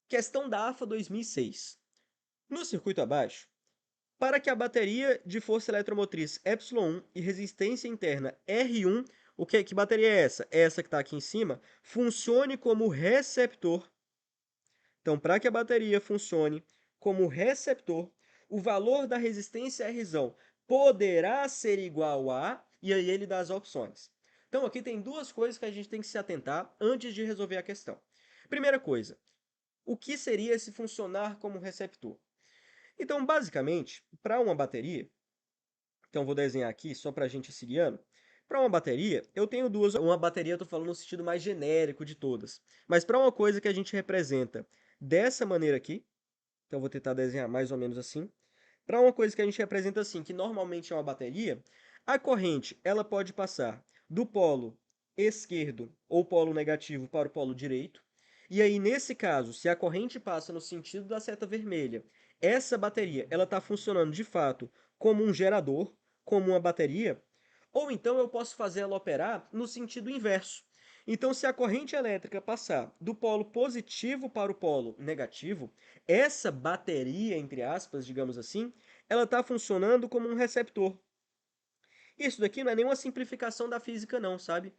Questão da AFA 2006. No circuito abaixo, para que a bateria de força eletromotriz ε1 e resistência interna R1, que bateria é essa? Essa que está aqui em cima, funcione como receptor. Então, para que a bateria funcione como receptor, o valor da resistência Rzão poderá ser igual a, e aí ele dá as opções. Então, aqui tem duas coisas que a gente tem que se atentar antes de resolver a questão. Primeira coisa, o que seria esse funcionar como receptor? Então, basicamente, para uma bateria, então vou desenhar aqui só para a gente seguir guiando. Para uma bateria, eu tenho duas. Uma bateria eu estou falando no sentido mais genérico de todas. Mas para uma coisa que a gente representa dessa maneira aqui, então vou tentar desenhar mais ou menos assim. Para uma coisa que a gente representa assim, que normalmente é uma bateria, a corrente ela pode passar do polo esquerdo ou polo negativo para o polo direito. E aí, nesse caso, se a corrente passa no sentido da seta vermelha, essa bateria ela está funcionando de fato como um gerador, como uma bateria, ou então eu posso fazer ela operar no sentido inverso. Então, se a corrente elétrica passar do polo positivo para o polo negativo, essa bateria, entre aspas, digamos assim, ela está funcionando como um receptor. Isso daqui não é nenhuma simplificação da física, não, sabe?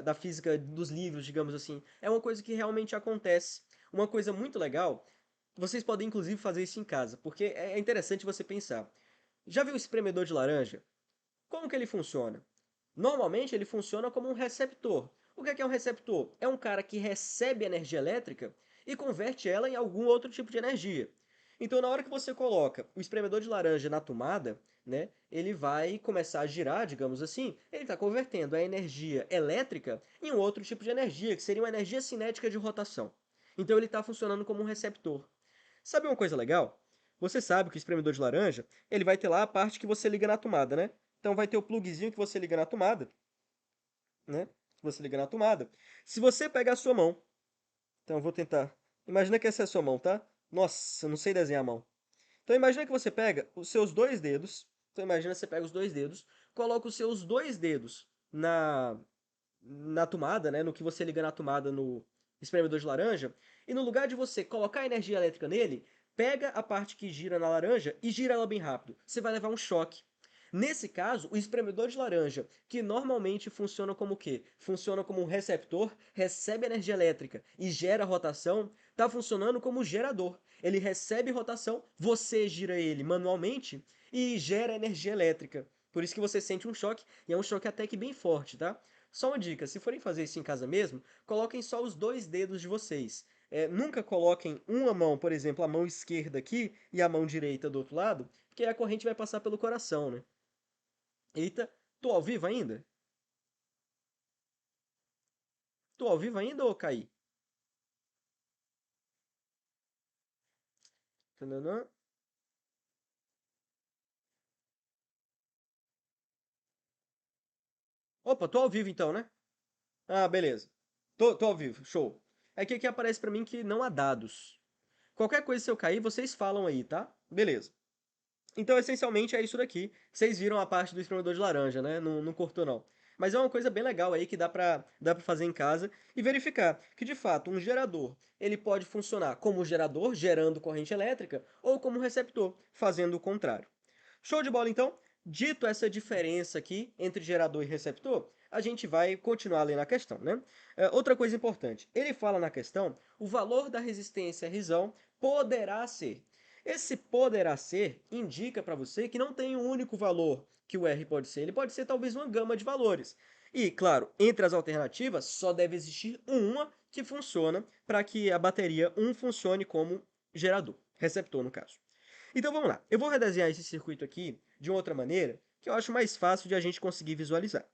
Da física dos livros, digamos assim. É uma coisa que realmente acontece. Uma coisa muito legal, vocês podem inclusive fazer isso em casa, porque é interessante você pensar. Já viu o espremedor de laranja? Como que ele funciona? Normalmente ele funciona como um receptor. O que é um receptor? É um cara que recebe energia elétrica e converte ela em algum outro tipo de energia. Então, na hora que você coloca o espremedor de laranja na tomada, né, ele vai começar a girar, digamos assim, ele está convertendo a energia elétrica em um outro tipo de energia, que seria uma energia cinética de rotação. Então, ele está funcionando como um receptor. Sabe uma coisa legal? Você sabe que o espremedor de laranja, ele vai ter lá a parte que você liga na tomada, né? Então vai ter o plugzinho que você liga na tomada, né? Que você liga na tomada. Se você pegar a sua mão, então eu vou tentar. Imagina que essa é a sua mão, tá? Nossa, eu não sei desenhar a mão. Então imagina que você pega os seus dois dedos. Então imagina que você pega os dois dedos, coloca os seus dois dedos na tomada, né? No que você liga na tomada no espremedor de laranja, e no lugar de você colocar energia elétrica nele, pega a parte que gira na laranja e gira ela bem rápido. Você vai levar um choque. Nesse caso, o espremedor de laranja, que normalmente funciona como o quê? Funciona como um receptor, recebe energia elétrica e gera rotação, está funcionando como gerador. Ele recebe rotação, você gira ele manualmente e gera energia elétrica. Por isso que você sente um choque, e é um choque até que bem forte, tá? Só uma dica, se forem fazer isso em casa mesmo, coloquem só os dois dedos de vocês. Nunca coloquem uma mão, por exemplo, a mão esquerda aqui e a mão direita do outro lado, porque a corrente vai passar pelo coração, né? Eita, tô ao vivo ainda? Tô ao vivo ainda ou caí? Tananã. Opa, tô ao vivo então, né? Ah, beleza. Tô ao vivo, show. É que aqui aparece pra mim que não há dados. Qualquer coisa se eu cair, vocês falam aí, tá? Beleza. Então, essencialmente, é isso daqui. Vocês viram a parte do espremedor de laranja, né? Não cortou, não. Mas é uma coisa bem legal aí que dá pra fazer em casa e verificar que, de fato, um gerador ele pode funcionar como gerador, gerando corrente elétrica, ou como receptor, fazendo o contrário. Show de bola, então? Dito essa diferença aqui entre gerador e receptor, a gente vai continuar lendo a questão, né? Outra coisa importante, ele fala na questão o valor da resistência Rzão poderá ser. Esse poderá ser indica para você que não tem um único valor que o R pode ser, ele pode ser talvez uma gama de valores. E, claro, entre as alternativas, só deve existir uma que funciona para que a bateria 1 funcione como gerador, receptor no caso. Então vamos lá. Eu vou redesenhar esse circuito aqui de uma outra maneira, que eu acho mais fácil de a gente conseguir visualizar.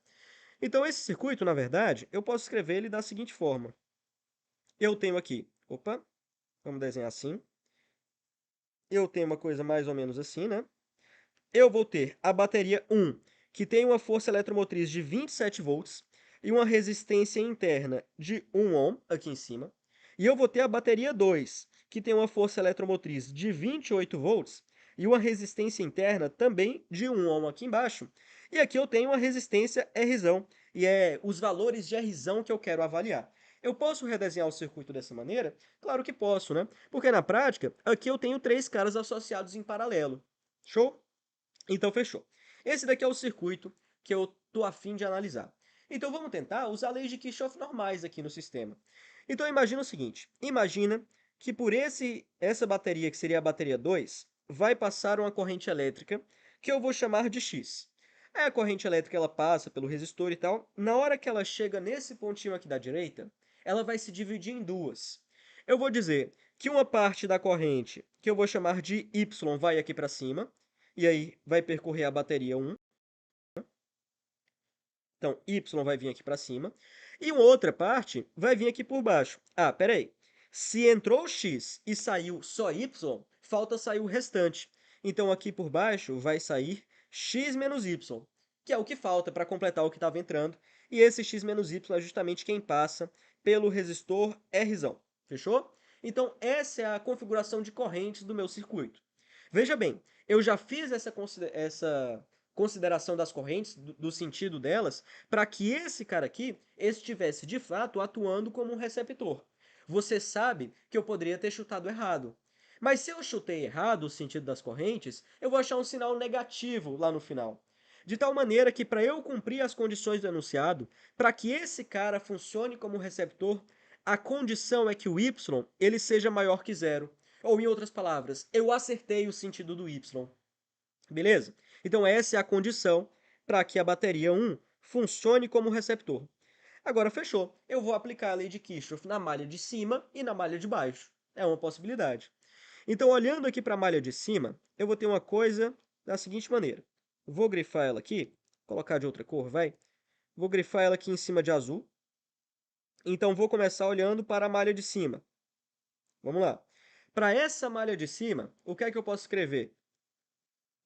Então esse circuito, na verdade, eu posso escrever ele da seguinte forma. Eu tenho aqui, opa, vamos desenhar assim. Eu tenho uma coisa mais ou menos assim, né? Eu vou ter a bateria 1, que tem uma força eletromotriz de 27 volts e uma resistência interna de 1 ohm aqui em cima. E eu vou ter a bateria 2, que tem uma força eletromotriz de 28 volts e uma resistência interna também de 1 ohm aqui embaixo. E aqui eu tenho uma resistência Rzão, e é os valores de Rzão que eu quero avaliar. Eu posso redesenhar o circuito dessa maneira? Claro que posso, né? Porque na prática, aqui eu tenho três caras associados em paralelo. Show? Então, fechou. Esse daqui é o circuito que eu estou afim de analisar. Então, vamos tentar usar leis de Kirchhoff normais aqui no sistema. Então, imagina o seguinte. Imagina que por essa bateria, que seria a bateria 2, vai passar uma corrente elétrica que eu vou chamar de X. Aí a corrente elétrica ela passa pelo resistor e tal. Na hora que ela chega nesse pontinho aqui da direita, ela vai se dividir em duas. Eu vou dizer que uma parte da corrente, que eu vou chamar de Y, vai aqui para cima, e aí vai percorrer a bateria 1. Então, Y vai vir aqui para cima. E uma outra parte vai vir aqui por baixo. Ah, peraí. Se entrou X e saiu só Y, falta sair o restante. Então, aqui por baixo vai sair X menos Y, que é o que falta para completar o que estava entrando. E esse X menos Y é justamente quem passa pelo resistor R. Fechou? Então, essa é a configuração de correntes do meu circuito. Veja bem, eu já fiz essa consideração das correntes, do sentido delas, para que esse cara aqui estivesse de fato atuando como um receptor. Você sabe que eu poderia ter chutado errado. Mas se eu chutei errado o sentido das correntes, eu vou achar um sinal negativo lá no final. De tal maneira que, para eu cumprir as condições do enunciado, para que esse cara funcione como receptor, a condição é que o y ele seja maior que zero. Ou, em outras palavras, eu acertei o sentido do y. Beleza? Então, essa é a condição para que a bateria 1 funcione como receptor. Agora, fechou. Eu vou aplicar a lei de Kirchhoff na malha de cima e na malha de baixo. É uma possibilidade. Então, olhando aqui para a malha de cima, eu vou ter uma coisa da seguinte maneira. Vou grifar ela aqui, colocar de outra cor, vai. Vou grifar ela aqui em cima de azul. Então, vou começar olhando para a malha de cima. Vamos lá. Para essa malha de cima, o que é que eu posso escrever?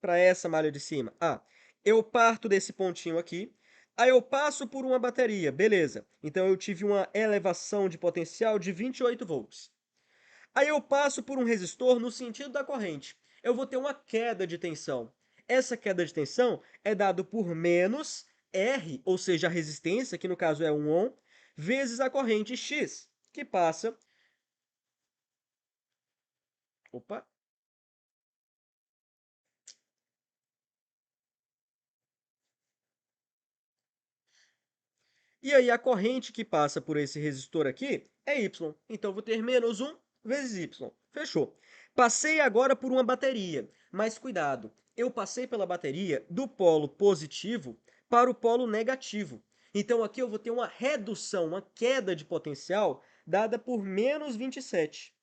Para essa malha de cima? Ah, eu parto desse pontinho aqui, aí eu passo por uma bateria, beleza. Então eu tive uma elevação de potencial de 28 volts. Aí eu passo por um resistor no sentido da corrente. Eu vou ter uma queda de tensão. Essa queda de tensão é dado por menos R, ou seja, a resistência, que no caso é 1 ohm, vezes a corrente X, que passa... Opa! E aí a corrente que passa por esse resistor aqui é Y. Então eu vou ter menos 1 vezes Y. Fechou. Passei agora por uma bateria, mas cuidado, eu passei pela bateria do polo positivo para o polo negativo. Então aqui eu vou ter uma redução, uma queda de potencial dada por menos 27.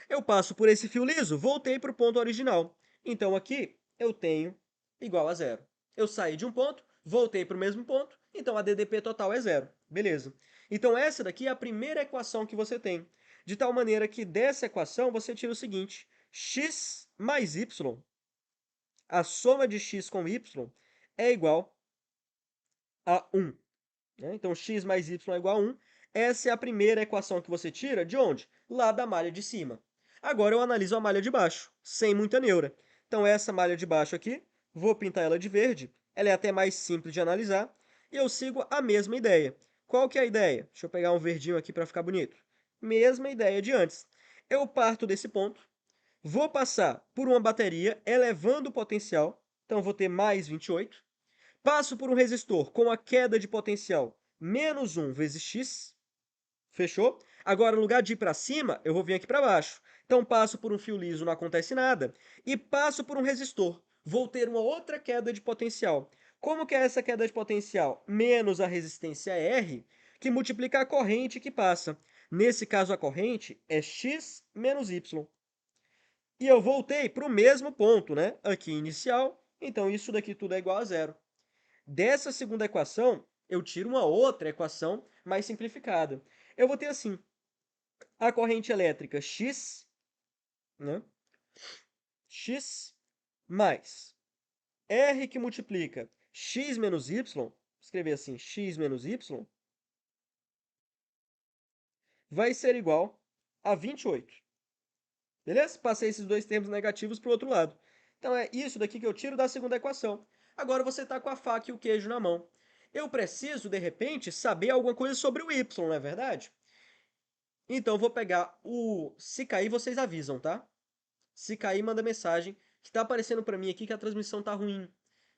Eu passo por esse fio liso, voltei para o ponto original. Então aqui eu tenho igual a zero. Eu saí de um ponto, voltei para o mesmo ponto, então a DDP total é zero. Beleza. Então essa daqui é a primeira equação que você tem. De tal maneira que dessa equação você tira o seguinte: x mais y, a soma de x com y, é igual a 1. Então, x mais y é igual a 1. Essa é a primeira equação que você tira de onde? Lá da malha de cima. Agora eu analiso a malha de baixo, sem muita neura. Então, essa malha de baixo aqui, vou pintar ela de verde. Ela é até mais simples de analisar. E eu sigo a mesma ideia. Qual que é a ideia? Deixa eu pegar um verdinho aqui para ficar bonito. Mesma ideia de antes. Eu parto desse ponto, vou passar por uma bateria elevando o potencial. Então, vou ter mais 28. Passo por um resistor com a queda de potencial menos 1 vezes x. Fechou? Agora, no lugar de ir para cima, eu vou vir aqui para baixo. Então, passo por um fio liso, não acontece nada. E passo por um resistor. Vou ter uma outra queda de potencial. Como que é essa queda de potencial? Menos a resistência R, que multiplica a corrente que passa. Nesse caso, a corrente é x menos y. E eu voltei para o mesmo ponto, né? Aqui inicial. Então, isso daqui tudo é igual a zero. Dessa segunda equação, eu tiro uma outra equação mais simplificada. Eu vou ter assim, a corrente elétrica X, né? X mais R que multiplica X menos Y, vou escrever assim, X menos Y, vai ser igual a 28. Beleza? Passei esses dois termos negativos para o outro lado. Então é isso daqui que eu tiro da segunda equação. Agora você está com a faca e o queijo na mão. eu preciso, de repente, saber alguma coisa sobre o y, não é verdade? Então, eu vou pegar o... Se cair, vocês avisam, tá? Se cair, manda mensagem, que tá aparecendo para mim aqui que a transmissão tá ruim.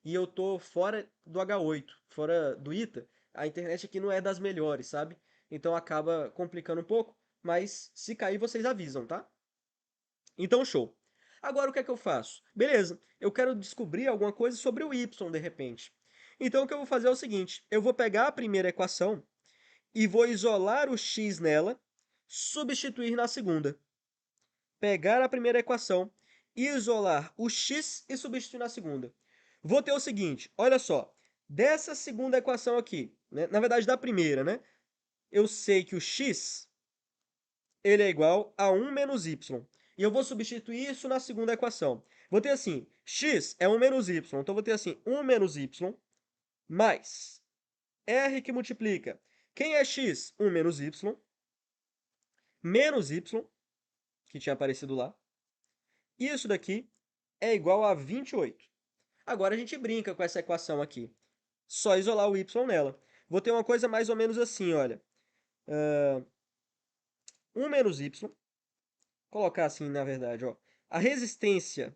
E eu tô fora do H8, fora do ITA. A internet aqui não é das melhores, sabe? Então acaba complicando um pouco, mas se cair, vocês avisam, tá? Então, show. Agora o que é que eu faço? Beleza, eu quero descobrir alguma coisa sobre o y de repente. Então o que eu vou fazer é o seguinte, eu vou pegar a primeira equação e vou isolar o x nela, substituir na segunda. Pegar a primeira equação, isolar o x e substituir na segunda. Vou ter o seguinte, olha só, dessa segunda equação aqui, né, na verdade da primeira, né? Eu sei que o x ele é igual a 1 menos y. E eu vou substituir isso na segunda equação. Vou ter assim, x é 1 menos y. Então, vou ter assim, 1 menos y mais r que multiplica. Quem é x? 1 menos y, que tinha aparecido lá. Isso daqui é igual a 28. Agora a gente brinca com essa equação aqui. Só isolar o y nela. Vou ter uma coisa mais ou menos assim, olha. 1 menos y, colocar assim, na verdade, ó. A resistência,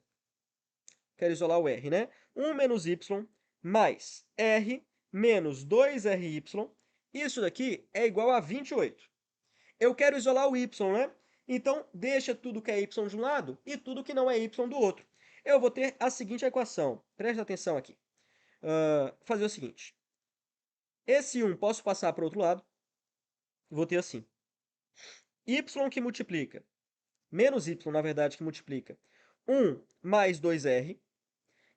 quero isolar o r, né? 1 menos y mais r menos 2ry. Isso daqui é igual a 28. Eu quero isolar o y, né? Então, deixa tudo que é y de um lado e tudo que não é y do outro. Eu vou ter a seguinte equação. Presta atenção aqui. Fazer o seguinte. Esse 1 posso passar para o outro lado. Vou ter assim. Y que multiplica. Menos y, na verdade, que multiplica. 1 mais 2r.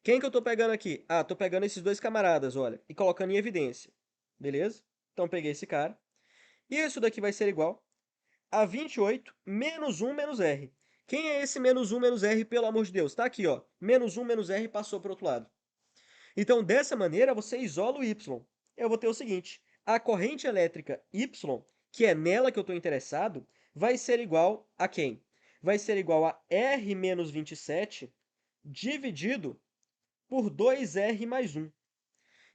Quem que eu estou pegando aqui? Ah, estou pegando esses dois camaradas, olha, e colocando em evidência. Beleza? Então, peguei esse cara. E isso daqui vai ser igual a 28 menos 1 menos r. Quem é esse menos 1 menos r, pelo amor de Deus? Tá aqui, ó. Menos 1 menos r passou para o outro lado. Então, dessa maneira, você isola o y. Eu vou ter o seguinte, a corrente elétrica y, que é nela que eu estou interessado, vai ser igual a quem? Vai ser igual a R menos 27 dividido por 2R mais 1.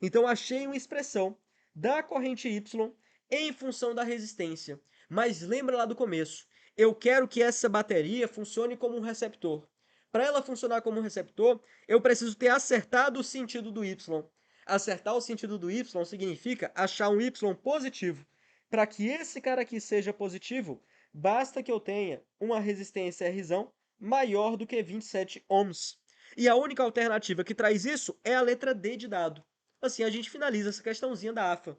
Então, achei uma expressão da corrente Y em função da resistência. Mas lembra lá do começo, eu quero que essa bateria funcione como um receptor. Para ela funcionar como um receptor, eu preciso ter acertado o sentido do Y. Acertar o sentido do Y significa achar um Y positivo. Para que esse cara aqui seja positivo, basta que eu tenha uma resistência R maior do que 27 ohms. E a única alternativa que traz isso é a letra D de dado. Assim a gente finaliza essa questãozinha da AFA.